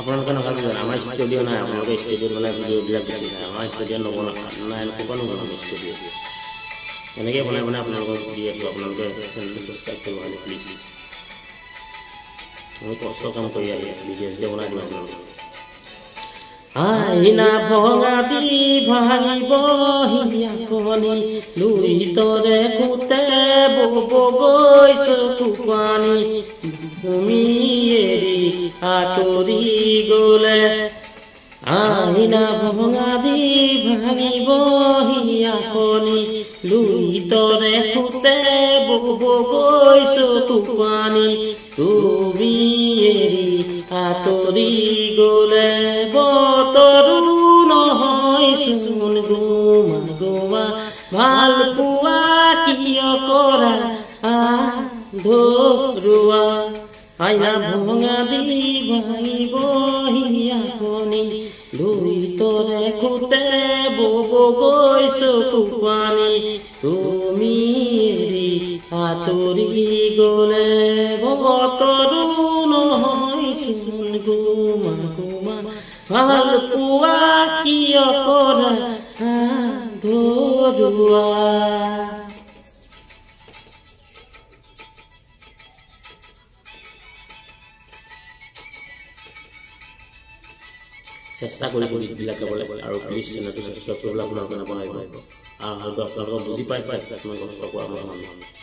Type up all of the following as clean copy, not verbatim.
আপোনালোকে নাভাবিব আমাৰ ষ্টুডিঅ' নাই আপোনালোকে ষ্টুডিঅ'ত মানে ভিডিঅ'বিলাক বেছি নাই আমাৰ ষ্টুডিঅ'ত নাই ক'ৰপৰা বনাব ষ্টুডিঅ' এনেকৈ বনাই আপোনালোকক দি আছোঁ আপোনালোকে চেনেলটো ছাবস্ক্ৰাইব কৰিব খালি প্লিজ মই কষ্ট কাম কৰি আহি ভিডিঅ' বনাই দিম আপোনালোকক আইনা ভঙা দি ভাঙিব হিয়াকনি লুই তৰে কুতে বব গৈছো কুপানী ভূমি এৰি আঁতৰি গ'লে আইনা ভঙা দি ভাঙিব হিয়াকনি লুই তৰে কুতে বব গৈছো কুপানী তুমি এৰি আঁতৰি গ'লে বতৰো নহয় চোন গোমা গোমা ভাল পোৱা কিয় কৰা ধৰুৱা আইনা ভঙা দি ভাঙিব হিয়াকনি লুই তৰে কুতে বব গৈছো কুপানী তুমি এৰি আঁতৰি গ'লে বতৰো নহয় চোন গোমা গোমা ভাল পোৱা কিয় কৰা ধৰুৱা চেষ্টা কৰিছোঁ গীতবিলাক গাবলৈ আৰু প্লিজ চেনেলটো ছাবস্ক্ৰাইব কৰিবলৈ আপোনালোকে নাপাহৰিব আৰু হয়তো আপোনালোকক বুজি পাই মই কষ্ট কৰা মানুহ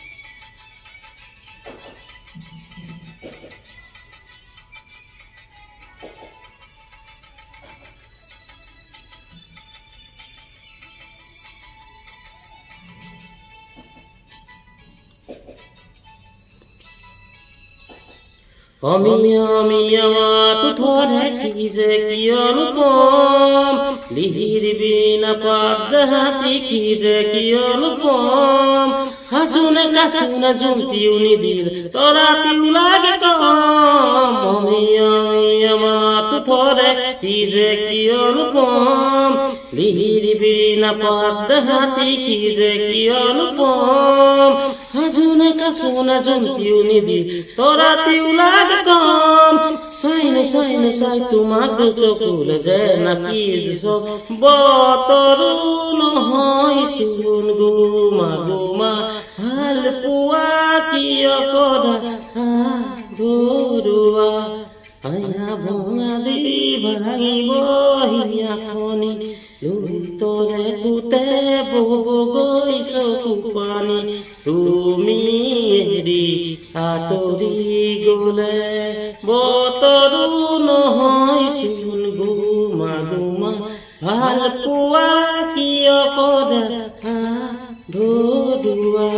অমিয়ামাটো ধৰে কি যে কিয়নো কম লিহিৰ বিনা পাত হাতী কি যে কিয়নো কম হাজুনে কাচুনে জুমটিও নিদিল তৰাতিও লাগে কম অমিয়ামাটো ধৰে কি যে কিয়নো কম লিহিৰ বিনা পাত হাতী কি যে কিয়নো কম হাজুনে কাচুনে জুমটিও নিদিল তৰাতিও লাগে কম চাই তোমাক চকুলে যে নাকি বতৰো নহয় চোন গোমা গোমা ভাল পোৱা কিয় কৰা ধৰুৱা আইনা ভঙা দি ভাঙিব হিয়াকনি লুই তৰে কুতে বব গৈছো কুপানী তুমি এৰি আঁতৰি গ'লে বতৰো নহয় চোন গোমা গোমা ভাল পোৱা কিয় কৰা ধৰুৱা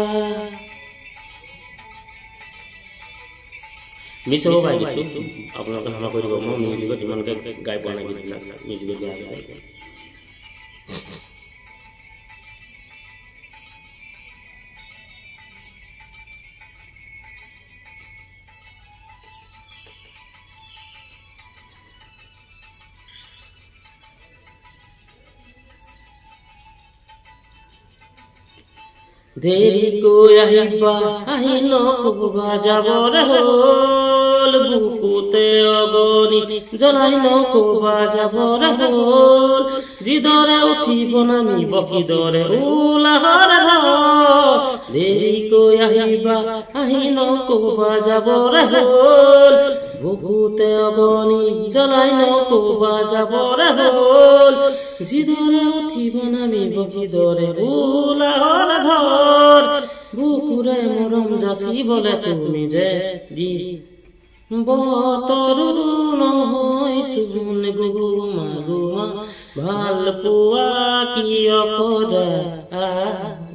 মিছ হ'ব পাৰে গীতটো আপোনালোকে ক্ষমা কৰি দিব মই মিউজিকত ইমানকৈ গাই পোৱা নাই গীতবিলাক মিউজিকত গাই দেৰিকৈ আহিবা আহি নকবা যাবৰে হ'ল বুকুতে অগনি জ্বলাই নকবা যাবৰে হ'ল যিদৰে উঠিব নামিব কিদৰে উলাহৰে দেৰিকৈ আহিবা আহি নকবা যাবৰে হ'ল বুকুতে অগনি জ্বলাই নকবা যাবৰে হ'ল যিদৰে উঠিব নামিব কিদৰে উলাহৰে বুকুৰে মৰম যাচিবলে তুমি যে দি বতৰো নহয় চোন গোমা গোমা ভাল পোৱা কিয় কৰা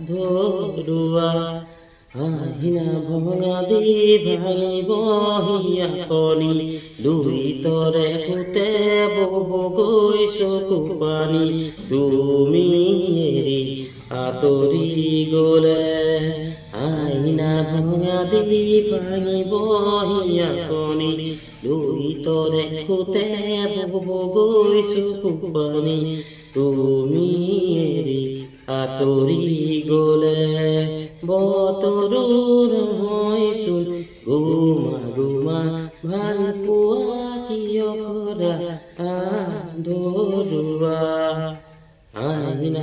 ধৰুৱা আহিনা ভঙা দি ভাঙিব হিয়াকনি লুই তৰে কুতে বব গৈছো কুপানী তুমি এৰি আঁতৰি গ'লে আইনা ভঙা দি ভাঙিব হিয়াকনি লুই তৰে কুতে বব গৈছো কুপানী তুমি এৰি আঁতৰি গ'লে বতৰো নহয় চোন গোমা গোমা ভাল পোৱা কিয় কৰা আদৰুৱা আইনা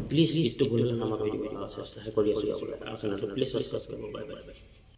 প্লিজ গীতটো বলে নামা কৰি দিব চেষ্টা কৰি আছো আপোনাৰ প্লিজ সাবস্ক্ৰাইব কৰিব বাই বাই